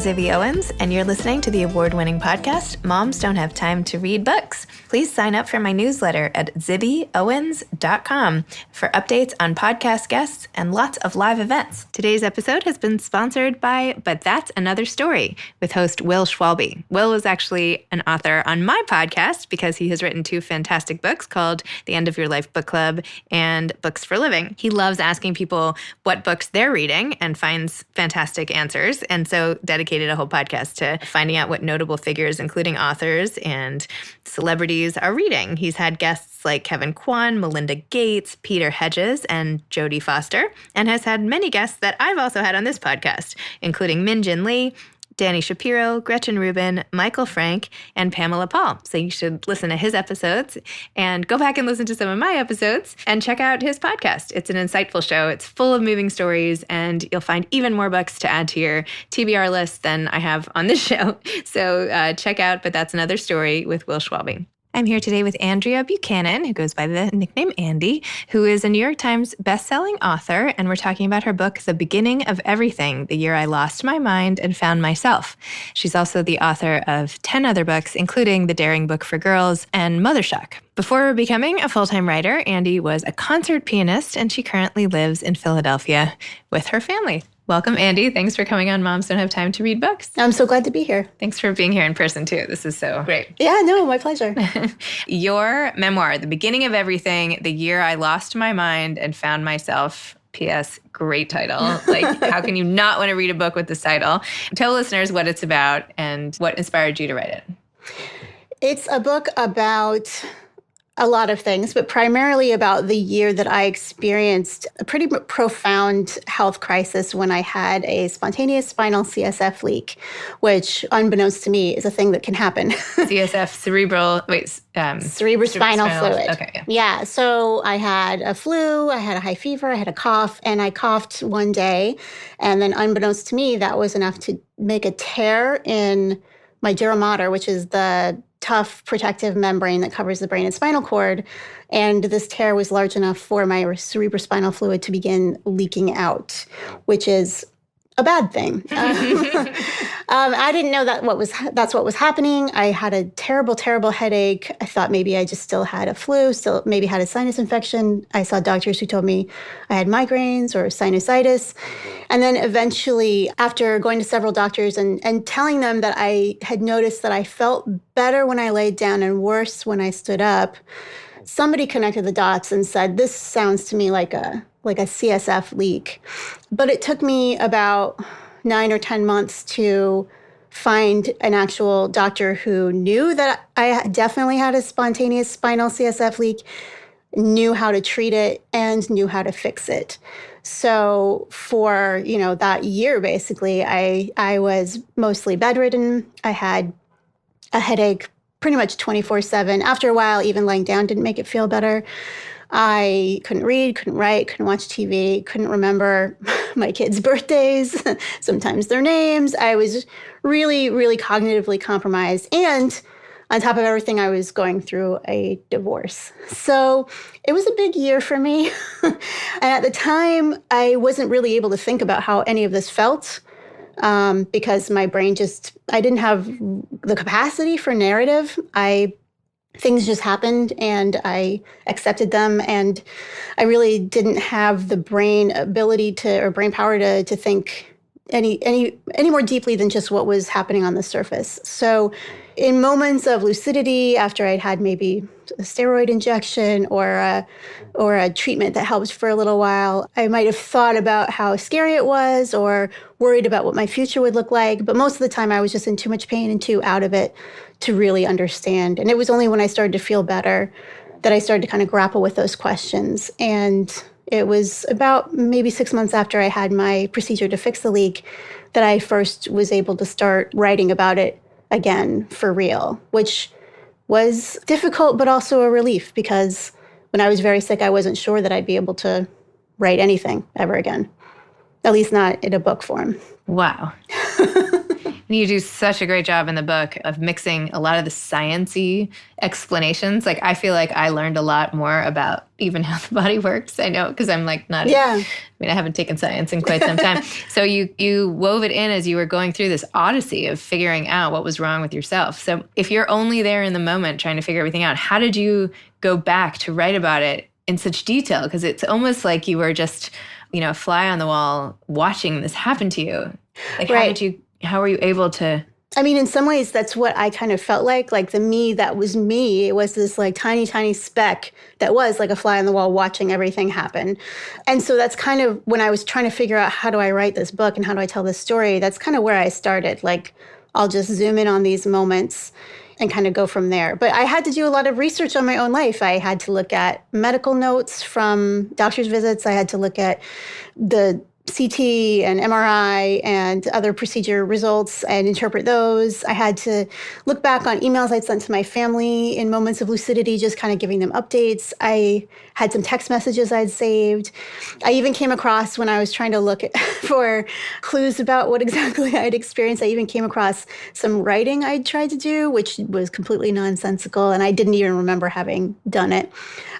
Zibby Owens, and you're listening to the award-winning podcast, Moms Don't Have Time to Read Books. Please sign up for my newsletter at zibbyowens.com for updates on podcast guests and lots of live events. Today's episode has been sponsored by But That's Another Story with host Will Schwalbe. Will was actually an author on my podcast because he has written 2 fantastic books called The End of Your Life Book Club and Books for Living. He loves asking people what books they're reading and finds fantastic answers, and so dedicated a whole podcast to finding out what notable figures, including authors and celebrities, are reading. He's had guests like Kevin Kwan, Melinda Gates, Peter Hedges, and Jodie Foster, and has had many guests that I've also had on this podcast, including Min Jin Lee, Danny Shapiro, Gretchen Rubin, Michael Frank, and Pamela Paul. So you should listen to his episodes and go back and listen to some of my episodes and check out his podcast. It's an insightful show. It's full of moving stories, and you'll find even more books to add to your TBR list than I have on this show. So check out But That's Another Story with Will Schwalbe. I'm here today with Andrea Buchanan, who goes by the nickname Andy, who is a New York Times bestselling author, and we're talking about her book, The Beginning of Everything, The Year I Lost My Mind and Found Myself. She's also the author of 10 other books, including The Daring Book for Girls and Mother Shock. Before becoming a full-time writer, Andy was a concert pianist, and she currently lives in Philadelphia with her family. Welcome, Andy. Thanks for coming on Moms Don't Have Time to Read Books. I'm so glad to be here. Thanks for being here in person, too. This is so great. Yeah, no, my pleasure. Your memoir, The Beginning of Everything, The Year I Lost My Mind and Found Myself. P.S. Great title. Like, how can you not want to read a book with this title? Tell listeners what it's about and what inspired you to write it. It's a book about a lot of things, but primarily about the year that I experienced a pretty profound health crisis when I had a spontaneous spinal CSF leak, which, unbeknownst to me, is a thing that can happen. CSF, cerebrospinal fluid. Okay. Yeah. So I had a flu, I had a high fever, I had a cough, and I coughed one day. And then unbeknownst to me, that was enough to make a tear in my dura mater, which is the tough protective membrane that covers the brain and spinal cord. And this tear was large enough for my cerebrospinal fluid to begin leaking out, which is a bad thing. I didn't know that's what was happening. I had a terrible, terrible headache. I thought maybe I just still had a flu, still maybe had a sinus infection. I saw doctors who told me I had migraines or sinusitis. And then eventually, after going to several doctors and telling them that I had noticed that I felt better when I laid down and worse when I stood up, somebody connected the dots and said, this sounds to me like a CSF leak. But it took me about 9 or 10 months to find an actual doctor who knew that I definitely had a spontaneous spinal CSF leak, knew how to treat it, and knew how to fix it. So for, that year, basically, I was mostly bedridden. I had a headache pretty much 24/7. After a while, even laying down didn't make it feel better. I couldn't read, couldn't write, couldn't watch TV, couldn't remember my kids' birthdays, sometimes their names. I was really, really cognitively compromised. And on top of everything, I was going through a divorce. So it was a big year for me. And at the time, I wasn't really able to think about how any of this felt because my brain I didn't have the capacity for narrative. Things just happened and I accepted them, and I really didn't have the brain power to think any more deeply than just what was happening on the surface. So in moments of lucidity, after I'd had maybe a steroid injection or a treatment that helped for a little while, I might have thought about how scary it was or worried about what my future would look like. But most of the time I was just in too much pain and too out of it to really understand. And it was only when I started to feel better that I started to kind of grapple with those questions. And it was about maybe 6 months after I had my procedure to fix the leak that I first was able to start writing about it again for real, which was difficult, but also a relief, because when I was very sick, I wasn't sure that I'd be able to write anything ever again, at least not in a book form. Wow. And you do such a great job in the book of mixing a lot of the science-y explanations. Like, I feel like I learned a lot more about even how the body works. I know, because I'm like not, I haven't taken science in quite some time. So you wove it in as you were going through this odyssey of figuring out what was wrong with yourself. So if you're only there in the moment trying to figure everything out, how did you go back to write about it in such detail? Because it's almost like you were just, a fly on the wall watching this happen to you. Like, how were you able to? I mean, in some ways, that's what I kind of felt like the me that was me. It was this like tiny, tiny speck that was like a fly on the wall watching everything happen. And so that's kind of when I was trying to figure out how do I write this book and how do I tell this story, that's kind of where I started. Like, I'll just zoom in on these moments and kind of go from there. But I had to do a lot of research on my own life. I had to look at medical notes from doctor's visits. I had to look at the CT and MRI and other procedure results and interpret those. I had to look back on emails I'd sent to my family in moments of lucidity, just kind of giving them updates. I had some text messages I'd saved. I even came across, when I was trying to look for clues about what exactly I'd experienced, I even came across some writing I'd tried to do, which was completely nonsensical, and I didn't even remember having done it.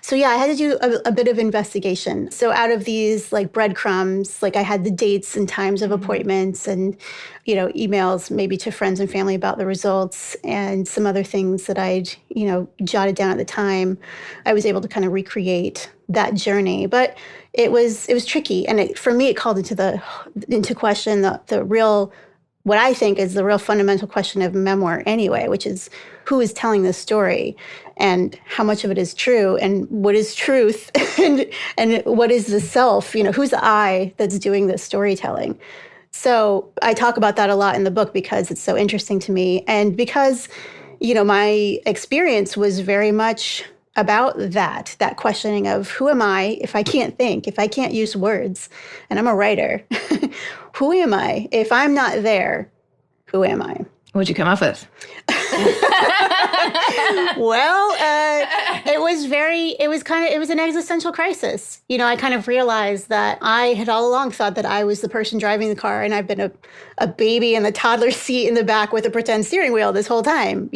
So yeah, I had to do a bit of investigation. So out of these like breadcrumbs, like I had the dates and times of appointments and, emails maybe to friends and family about the results and some other things that I'd, jotted down at the time. I was able to kind of recreate that journey, but it was tricky. And for me, it called into question the real, what I think is the real fundamental question of memoir anyway, which is who is telling this story and how much of it is true and what is truth and what is the self, who's the I that's doing this storytelling. So I talk about that a lot in the book because it's so interesting to me. And because, my experience was very much about that questioning of who am I if I can't think, if I can't use words, and I'm a writer. Who am I? If I'm not there, who am I? What'd you come up with? Well, it was an existential crisis. I kind of realized that I had all along thought that I was the person driving the car, and I've been a baby in the toddler seat in the back with a pretend steering wheel this whole time.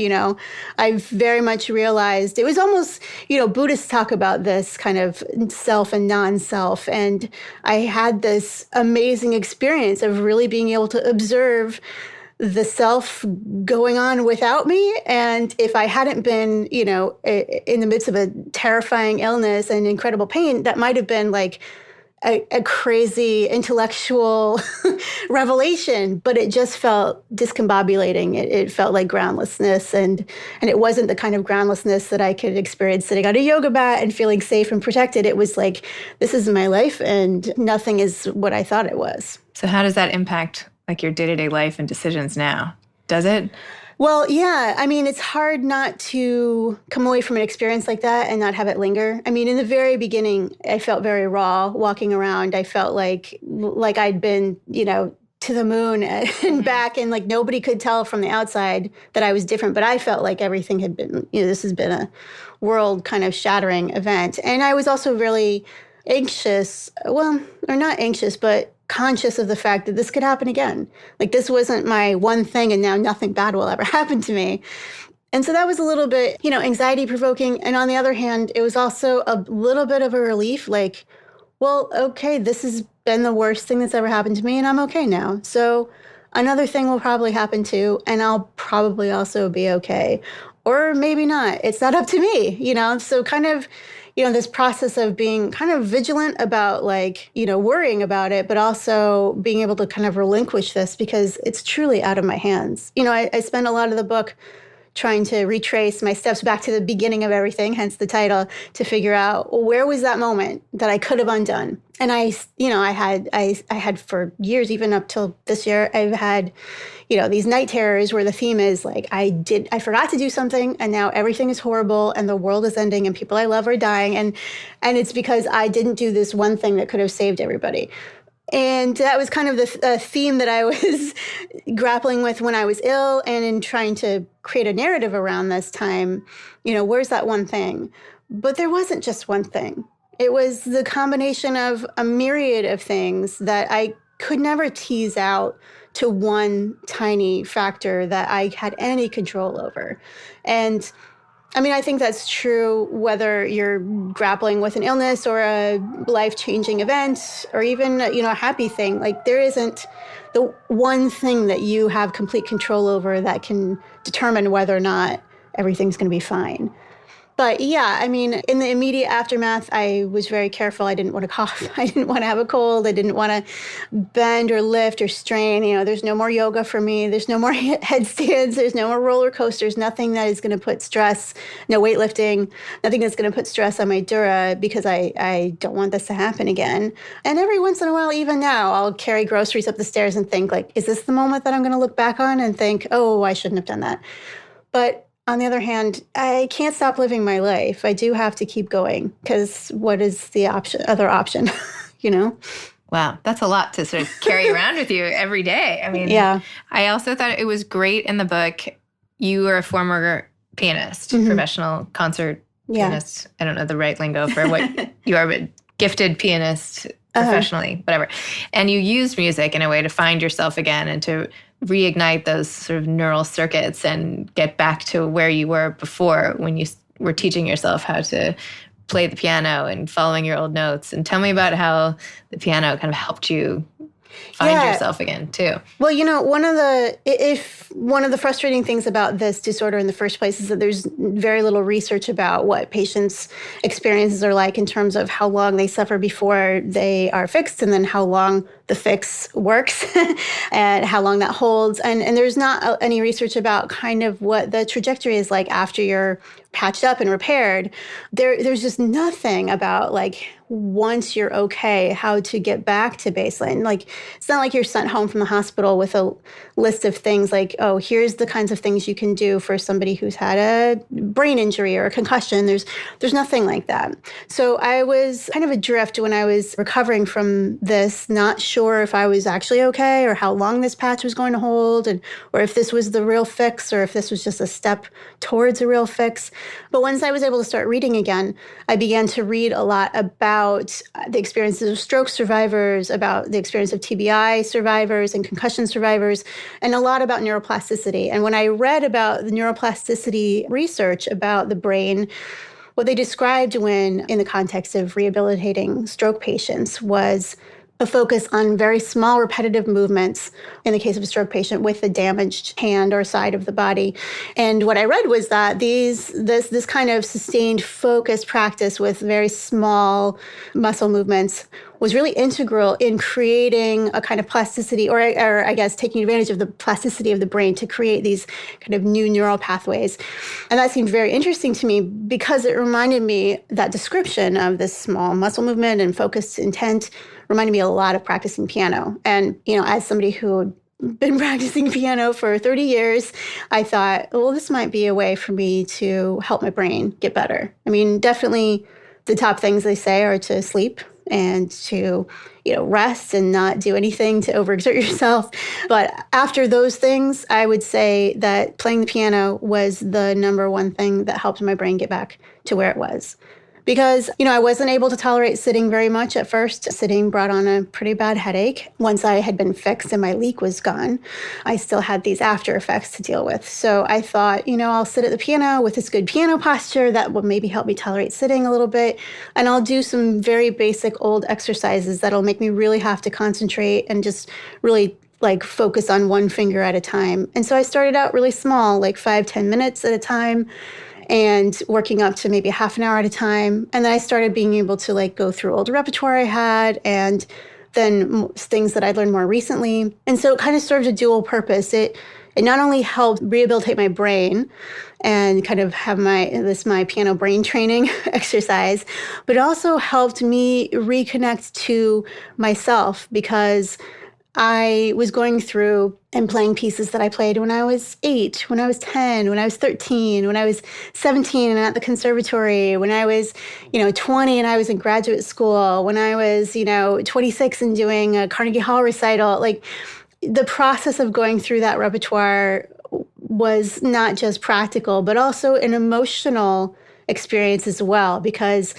I've very much realized it was almost, Buddhists talk about this kind of self and non-self. And I had this amazing experience of really being able to observe the self going on without me. And if I hadn't been, in the midst of a terrifying illness and incredible pain, that might have been like a crazy intellectual revelation, but it just felt discombobulating. It felt like groundlessness. And it wasn't the kind of groundlessness that I could experience sitting on a yoga mat and feeling safe and protected. It was like, this is my life and nothing is what I thought it was. So how does that impact like your day-to-day life and decisions now? Does it? Well, yeah. I mean, it's hard not to come away from an experience like that and not have it linger. I mean, in the very beginning, I felt very raw walking around. I felt like I'd been, to the moon and back, and like nobody could tell from the outside that I was different. But I felt like everything had been, this has been a world kind of shattering event. And I was also really anxious, or not anxious, but conscious of the fact that this could happen again. Like, this wasn't my one thing and now nothing bad will ever happen to me. And so that was a little bit, anxiety provoking. And on the other hand, it was also a little bit of a relief, like, well, okay, this has been the worst thing that's ever happened to me and I'm okay now. So another thing will probably happen too, and I'll probably also be okay. Or maybe not. It's not up to me, So kind of, this process of being kind of vigilant about worrying about it, but also being able to kind of relinquish this because it's truly out of my hands. I spend a lot of the book trying to retrace my steps back to the beginning of everything, hence the title, to figure out, well, where was that moment that I could have undone? And I had for years, even up till this year, I've had, these night terrors where the theme is like, I forgot to do something and now everything is horrible and the world is ending and people I love are dying. And it's because I didn't do this one thing that could have saved everybody. And that was kind of the theme that I was grappling with when I was ill and in trying to create a narrative around this time. Where's that one thing? But there wasn't just one thing. It was the combination of a myriad of things that I could never tease out to one tiny factor that I had any control over. And I mean, I think that's true whether you're grappling with an illness or a life-changing event or even, a happy thing. Like, there isn't the one thing that you have complete control over that can determine whether or not everything's going to be fine. But yeah, I mean, in the immediate aftermath, I was very careful. I didn't want to cough. I didn't want to have a cold. I didn't want to bend or lift or strain. There's no more yoga for me. There's no more headstands. There's no more roller coasters. Nothing that is going to put stress, no weightlifting, nothing that's going to put stress on my dura, because I don't want this to happen again. And every once in a while, even now, I'll carry groceries up the stairs and think, like, is this the moment that I'm going to look back on and think, oh, I shouldn't have done that? But on the other hand, I can't stop living my life. I do have to keep going, because what is the other option, Wow, that's a lot to sort of carry around with you every day. I mean, yeah. I also thought it was great in the book. You were a former pianist, professional concert pianist. I don't know the right lingo for what you are, but gifted pianist professionally, whatever. And you used music in a way to find yourself again and to reignite those sort of neural circuits and get back to where you were before, when you were teaching yourself how to play the piano and following your old notes. And tell me about how the piano kind of helped you find yourself again too. Well, one of the frustrating things about this disorder in the first place is that there's very little research about what patients' experiences are like in terms of how long they suffer before they are fixed, and then how long the fix works and how long that holds. And there's not any research about kind of what the trajectory is like after you're patched up and repaired. There's just nothing about, like, once you're okay, how to get back to baseline. Like, it's not like you're sent home from the hospital with a list of things like, oh, here's the kinds of things you can do for somebody who's had a brain injury or a concussion. There's nothing like that. So I was kind of adrift when I was recovering from this, not sure if I was actually okay or how long this patch was going to hold, or if this was the real fix or if this was just a step towards a real fix. But once I was able to start reading again, I began to read a lot about the experiences of stroke survivors, about the experience of TBI survivors and concussion survivors, and a lot about neuroplasticity. And when I read about the neuroplasticity research about the brain, what they described when in the context of rehabilitating stroke patients was a focus on very small repetitive movements in the case of a stroke patient with a damaged hand or side of the body. And what I read was that this kind of sustained focused practice with very small muscle movements was really integral in creating a kind of plasticity, or I guess taking advantage of the plasticity of the brain to create these kind of new neural pathways. And that seemed very interesting to me because it reminded me, that description of this small muscle movement and focused intent reminded me a lot of practicing piano. And, as somebody who had been practicing piano for 30 years, I thought, well, this might be a way for me to help my brain get better. I mean, definitely the top things they say are to sleep and to, rest and not do anything to overexert yourself. But after those things, I would say that playing the piano was the number one thing that helped my brain get back to where it was. Because, I wasn't able to tolerate sitting very much at first. Sitting brought on a pretty bad headache. Once I had been fixed and my leak was gone, I still had these after effects to deal with. So I thought, I'll sit at the piano with this good piano posture that will maybe help me tolerate sitting a little bit. And I'll do some very basic old exercises that'll make me really have to concentrate and just really focus on one finger at a time. And so I started out really small, 5-10 minutes at a time, and working up to maybe half an hour at a time. And then I started being able to go through old repertoire I had, and then things that I'd learned more recently. And so it kind of served a dual purpose. It not only helped rehabilitate my brain and kind of have my piano brain training exercise, but it also helped me reconnect to myself, because I was going through and playing pieces that I played when I was 8, when I was 10, when I was 13, when I was 17 and at the conservatory, when I was, 20 and I was in graduate school, when I was, 26 and doing a Carnegie Hall recital. The process of going through that repertoire was not just practical, but also an emotional experience as well, because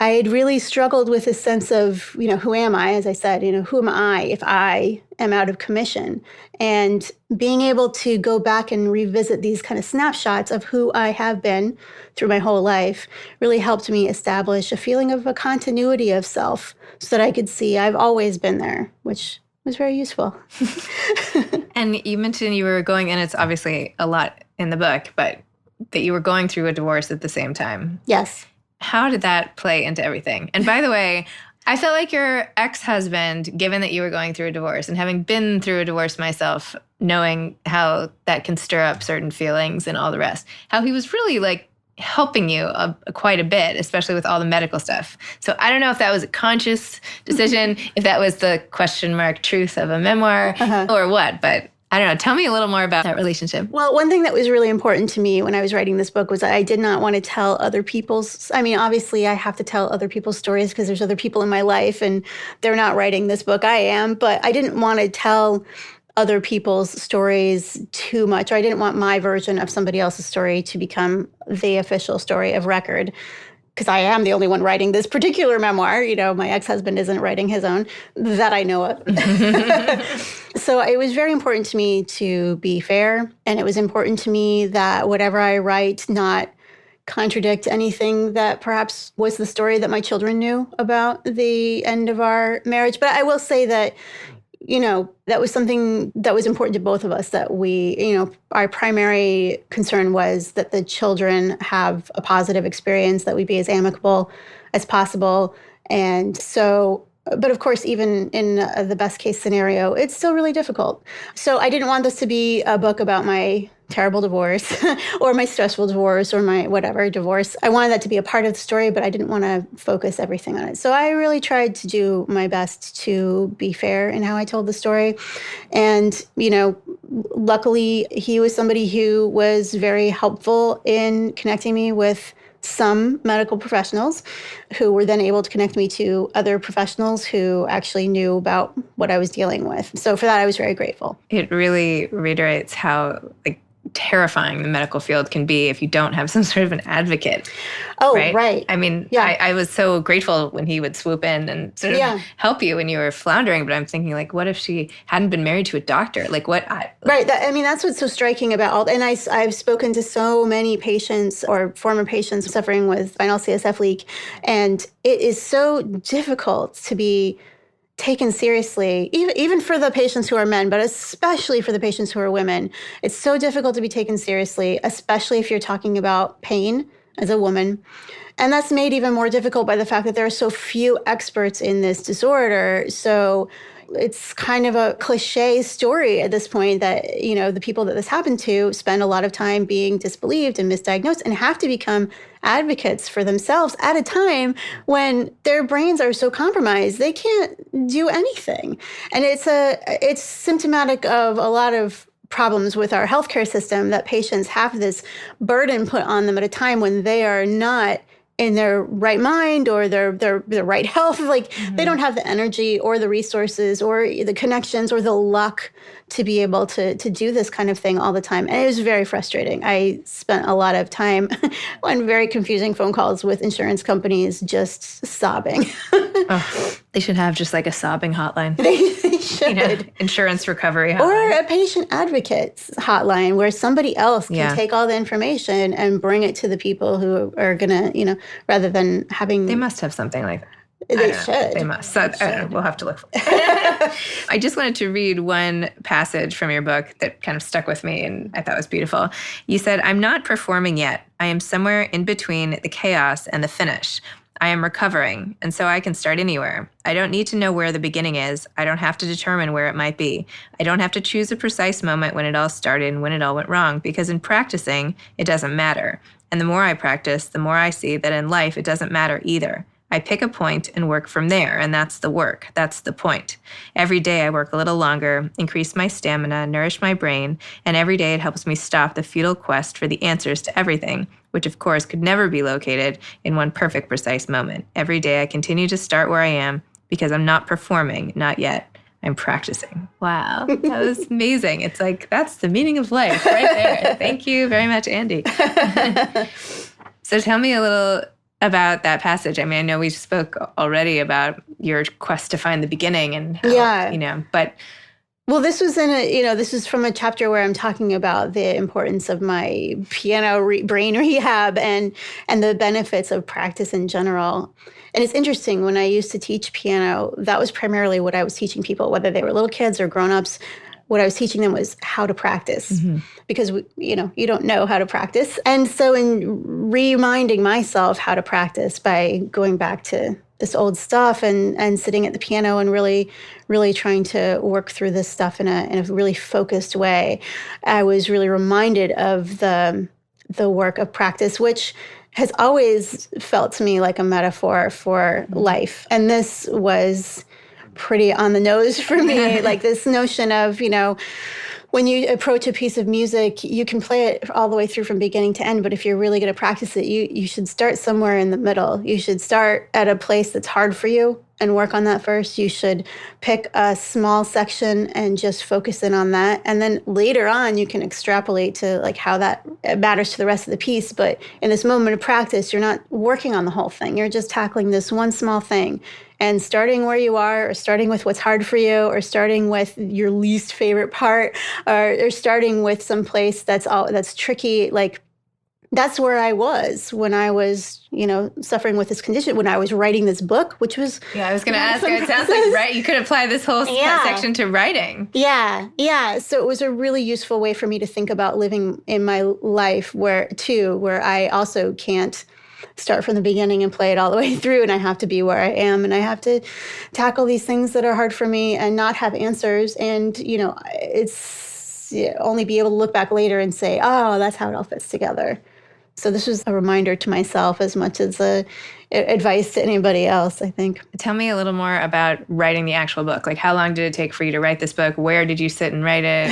I had really struggled with a sense of, who am I? As I said, who am I if I am out of commission? And being able to go back and revisit these kind of snapshots of who I have been through my whole life really helped me establish a feeling of a continuity of self so that I could see I've always been there, which was very useful. And you mentioned you were going, and it's obviously a lot in the book, but that you were going through a divorce at the same time. Yes. How did that play into everything? And by the way, I felt like your ex-husband, given that you were going through a divorce and having been through a divorce myself, knowing how that can stir up certain feelings and all the rest, how he was really like helping you quite a bit, especially with all the medical stuff. So I don't know if that was a conscious decision, if that was the question mark truth of a memoir or what, but I don't know. Tell me a little more about that relationship. Well, one thing that was really important to me when I was writing this book was that I did not want to tell other people's, obviously I have to tell other people's stories because there's other people in my life and they're not writing this book, I am, but I didn't want to tell other people's stories too much, or I didn't want my version of somebody else's story to become the official story of record. Because I am the only one writing this particular memoir. My ex-husband isn't writing his own that I know of. So it was very important to me to be fair. And it was important to me that whatever I write not contradict anything that perhaps was the story that my children knew about the end of our marriage. But I will say that, that was something that was important to both of us, that we, our primary concern was that the children have a positive experience, that we be as amicable as possible. And so, but of course, even in the best case scenario, it's still really difficult. So I didn't want this to be a book about my terrible divorce or my stressful divorce or my whatever divorce. I wanted that to be a part of the story, but I didn't want to focus everything on it. So I really tried to do my best to be fair in how I told the story. And, luckily he was somebody who was very helpful in connecting me with some medical professionals who were then able to connect me to other professionals who actually knew about what I was dealing with. So for that, I was very grateful. It really reiterates how terrifying the medical field can be if you don't have some sort of an advocate. Oh, right. I mean, yeah. I was so grateful when he would swoop in and sort of help you when you were floundering. But I'm thinking, what if she hadn't been married to a doctor? Right. That's what's so striking about all. And I've spoken to so many patients or former patients suffering with spinal CSF leak. And it is so difficult to be taken seriously, even for the patients who are men, but especially for the patients who are women. It's so difficult to be taken seriously, especially if you're talking about pain as a woman. And that's made even more difficult by the fact that there are so few experts in this disorder. So it's kind of a cliche story at this point that, the people that this happened to spend a lot of time being disbelieved and misdiagnosed and have to become advocates for themselves at a time when their brains are so compromised they can't do anything. And it's symptomatic of a lot of problems with our healthcare system that patients have this burden put on them at a time when they are not in their right mind or their right health. They don't have the energy or the resources or the connections or the luck to be able to do this kind of thing all the time. And it was very frustrating. I spent a lot of time on very confusing phone calls with insurance companies just sobbing. They should have just a sobbing hotline. They should. Insurance recovery hotline. Or a patient advocates hotline where somebody else can take all the information and bring it to the people who are going to, rather than having... They must have something like that. They should. They must. So, we'll have to look for it. I just wanted to read one passage from your book that kind of stuck with me and I thought was beautiful. You said, "I'm not performing yet. I am somewhere in between the chaos and the finish. I am recovering, and so I can start anywhere. I don't need to know where the beginning is. I don't have to determine where it might be. I don't have to choose a precise moment when it all started and when it all went wrong, because in practicing, it doesn't matter. And the more I practice, the more I see that in life, it doesn't matter either. I pick a point and work from there, and that's the work. That's the point. Every day I work a little longer, increase my stamina, nourish my brain, and every day it helps me stop the futile quest for the answers to everything, which of course could never be located in one perfect, precise moment. Every day I continue to start where I am because I'm not performing, not yet. I'm practicing." Wow, that was amazing. It's that's the meaning of life right there. Thank you very much, Andi. So tell me a little about that passage? I mean, I know we spoke already about your quest to find the beginning and how, but... Well, this was this is from a chapter where I'm talking about the importance of my piano brain rehab and the benefits of practice in general. And it's interesting, when I used to teach piano, that was primarily what I was teaching people, whether they were little kids or grown-ups. What I was teaching them was how to practice, because you don't know how to practice. And so in reminding myself how to practice by going back to this old stuff and sitting at the piano and really, really trying to work through this stuff in a really focused way, I was really reminded of the work of practice, which has always felt to me like a metaphor for life. And this was pretty on the nose for me, like this notion of, when you approach a piece of music, you can play it all the way through from beginning to end. But if you're really going to practice it, you should start somewhere in the middle. You should start at a place that's hard for you and work on that first. You should pick a small section and just focus in on that. And then later on, you can extrapolate to like how that matters to the rest of the piece. But in this moment of practice, you're not working on the whole thing. You're just tackling this one small thing. And starting where you are, or starting with what's hard for you, or starting with your least favorite part, or starting with some place that's tricky, like that's where I was when I was, suffering with this condition, when I was writing this book, which was... Yeah, I was going to ask, it sounds like you could apply this whole section to writing. Yeah. So it was a really useful way for me to think about living in my life where I also can't start from the beginning and play it all the way through, and I have to be where I am, and I have to tackle these things that are hard for me and not have answers, and it's only be able to look back later and say, oh, that's how it all fits together. So this was a reminder to myself as much as advice to anybody else, I think. Tell me a little more about writing the actual book. Like, how long did it take for you to write this book? Where did you sit and write it?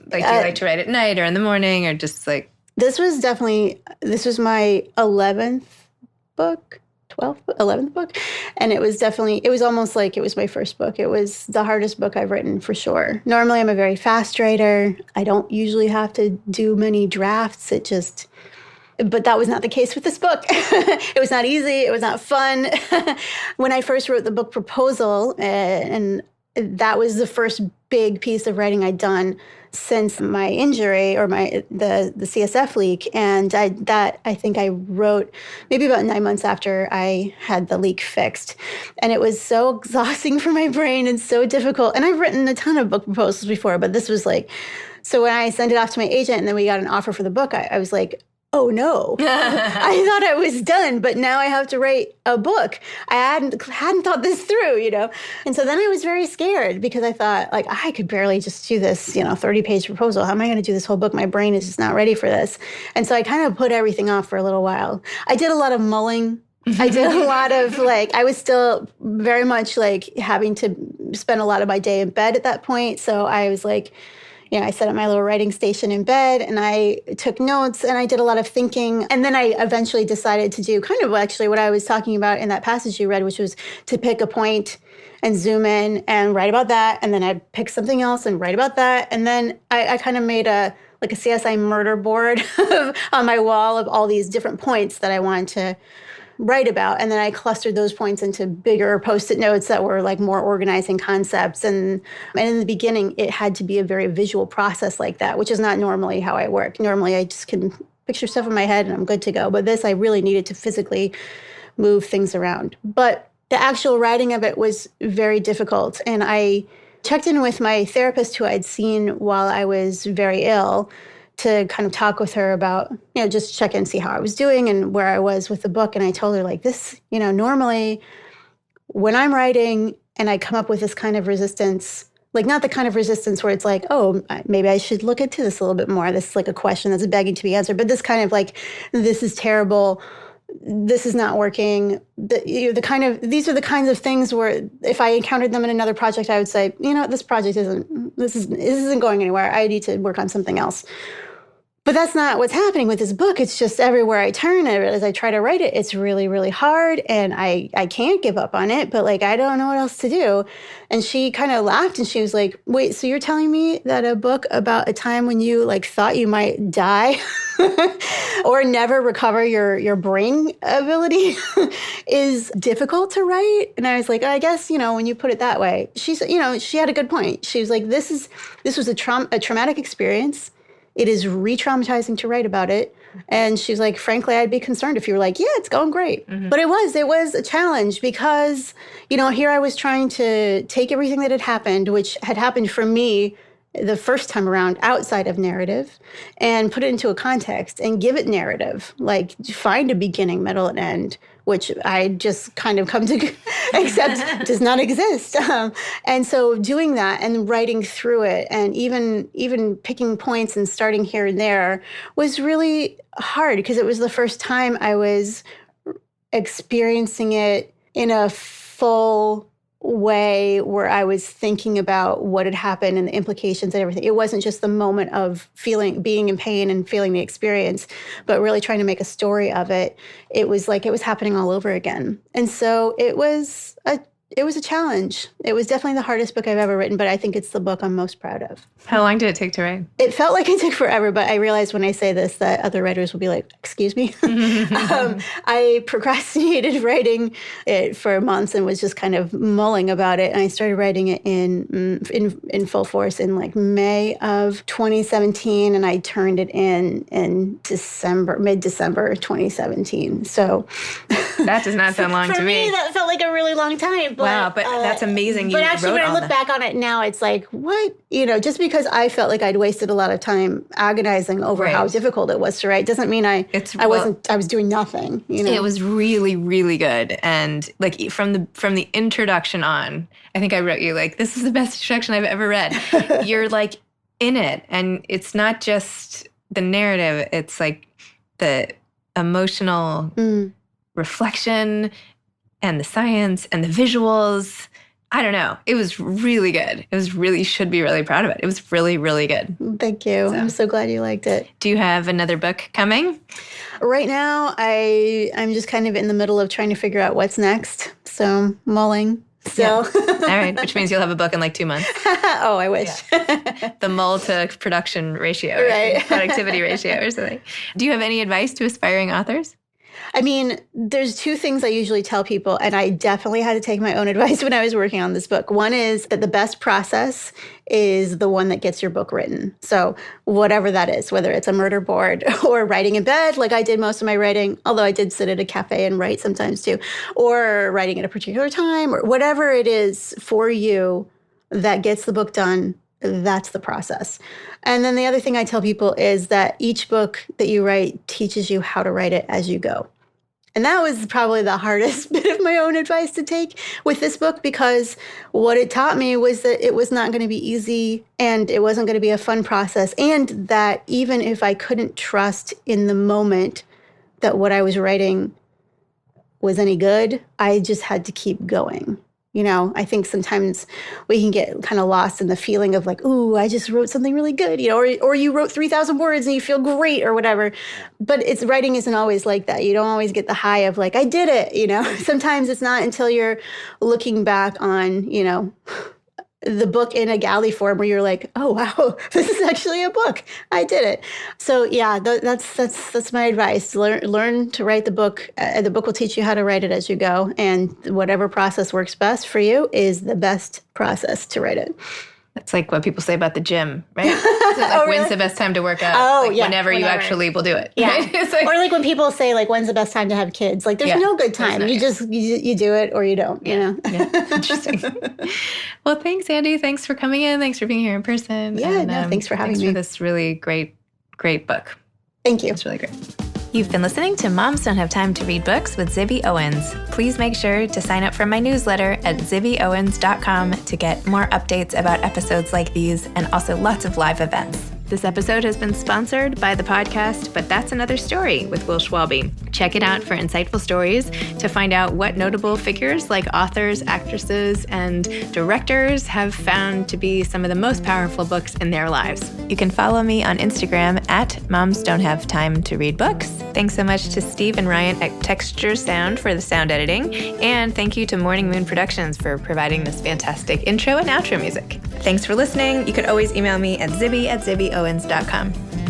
Do you like to write at night or in the morning, or just like... This was my 11th book, 11th book. And it was almost like it was my first book. It was the hardest book I've written, for sure. Normally, I'm a very fast writer. I don't usually have to do many drafts. But that was not the case with this book. It was not easy. It was not fun. When I first wrote the book proposal, and that was the first big piece of writing I'd done since my injury, or the CSF leak. And I think I wrote maybe about 9 months after I had the leak fixed. And it was so exhausting for my brain and so difficult. And I've written a ton of book proposals before, but this was like, so when I sent it off to my agent and then we got an offer for the book, I was like, oh no, I thought I was done, but now I have to write a book. I hadn't thought this through, And so then I was very scared, because I thought, like, I could barely just do this, 30-page proposal. How am I going to do this whole book? My brain is just not ready for this. And so I kind of put everything off for a little while. I did a lot of mulling. I did a lot of I was still very much having to spend a lot of my day in bed at that point. So I was I set up my little writing station in bed, and I took notes, and I did a lot of thinking. And then I eventually decided to do kind of actually what I was talking about in that passage you read, which was to pick a point and zoom in and write about that. And then I'd pick something else and write about that. And then I kind of made a CSI murder board on my wall of all these different points that I wanted to write about. And then I clustered those points into bigger Post-it notes that were more organizing concepts. And in the beginning, it had to be a very visual process like that, which is not normally how I work. Normally, I just can picture stuff in my head and I'm good to go. But this, I really needed to physically move things around. But the actual writing of it was very difficult. And I checked in with my therapist, who I'd seen while I was very ill, to kind of talk with her about, just check in, see how I was doing and where I was with the book. And I told her this, normally when I'm writing and I come up with this kind of resistance, not the kind of resistance where it's oh, maybe I should look into this a little bit more. This is a question that's begging to be answered. But this kind of this is terrible. This is not working. These are the kinds of things where if I encountered them in another project, I would say, this project isn't going anywhere. I need to work on something else. But that's not what's happening with this book. It's just everywhere I turn, as I try to write it, it's really, really hard. And I can't give up on it, but like, I don't know what else to do. And she kind of laughed and she was like, wait, so you're telling me that a book about a time when you like thought you might die or never recover your brain ability is difficult to write? And I was like, I guess, when you put it that way, she had a good point. She was like, this was a traumatic experience. It is re-traumatizing to write about it. And she's like, frankly, I'd be concerned if you were like, yeah, it's going great. Mm-hmm. But it was a challenge because, here I was trying to take everything that had happened, which had happened for me the first time around outside of narrative, and put it into a context and give it narrative, like find a beginning, middle, and end, which I just kind of come to accept does not exist. And so doing that and writing through it and even picking points and starting here and there was really hard because it was the first time I was experiencing it in a full way where I was thinking about what had happened and the implications and everything. It wasn't just the moment of being in pain and feeling the experience, but really trying to make a story of it. It was like it was happening all over again. And so it was a challenge. It was definitely the hardest book I've ever written, but I think it's the book I'm most proud of. How long did it take to write? It felt like it took forever, but I realized when I say this that other writers will be like, excuse me? I procrastinated writing it for months and was just kind of mulling about it. And I started writing it in full force in like May of 2017, and I turned it in mid-December 2017. So that does not sound long to me. For me, that felt like a really long time. But, wow, but that's amazing. But actually, when I look back on it now, it's like, what? Just because I felt like I'd wasted a lot of time agonizing over how difficult it was to write doesn't mean I was doing nothing. It was really, really good. And like from the introduction on, I think I wrote you like, this is the best introduction I've ever read. You're like in it. And it's not just the narrative. It's like the emotional reflection and the science and the visuals. I don't know. It was really good. Should be really proud of it. It was really, really good. Thank you. I'm so glad you liked it. Do you have another book coming? Right now, I'm just kind of in the middle of trying to figure out what's next. So mulling. So. Yeah. All right. Which means you'll have a book in like 2 months. Oh, I wish. Yeah. The mull to production ratio. Right. Productivity ratio or something. Do you have any advice to aspiring authors? I mean, there's two things I usually tell people, and I definitely had to take my own advice when I was working on this book. One is that the best process is the one that gets your book written. So whatever that is, whether it's a murder board or writing in bed, like I did most of my writing, although I did sit at a cafe and write sometimes too, or writing at a particular time, or whatever it is for you that gets the book done. That's the process. And then the other thing I tell people is that each book that you write teaches you how to write it as you go. And that was probably the hardest bit of my own advice to take with this book, because what it taught me was that it was not going to be easy and it wasn't going to be a fun process. And that even if I couldn't trust in the moment that what I was writing was any good, I just had to keep going. I think sometimes we can get kind of lost in the feeling of like, ooh, I just wrote something really good, or you wrote 3,000 words and you feel great or whatever. But writing isn't always like that. You don't always get the high of like, I did it, Sometimes it's not until you're looking back on, the book in a galley form where you're like, oh, wow, this is actually a book. I did it. So yeah, that's my advice. Learn to write the book. The book will teach you how to write it as you go. And whatever process works best for you is the best process to write it. That's like what people say about the gym, right? So like, when's the best time to work out? Oh, like, yeah. Whenever you actually will do it. Yeah. Right? It's like, or like when people say, like, when's the best time to have kids? Like, there's no good time. You just, you do it or you don't, Yeah. Interesting. Well, thanks, Andi. Thanks for coming in. Thanks for being here in person. Yeah, and, thanks for having me. Thanks for this really great book. Thank you. It's really great. You've been listening to Moms Don't Have Time to Read Books with Zibby Owens. Please make sure to sign up for my newsletter at zibbyowens.com to get more updates about episodes like these and also lots of live events. This episode has been sponsored by the podcast But That's Another Story with Will Schwalbe. Check it out for insightful stories to find out what notable figures like authors, actresses, and directors have found to be some of the most powerful books in their lives. You can follow me on Instagram at Moms Don't Have Time to Read Books. Thanks so much to Steve and Ryan at Texture Sound for the sound editing. And thank you to Morning Moon Productions for providing this fantastic intro and outro music. Thanks for listening. You can always email me at zibby@zibbyowens.com.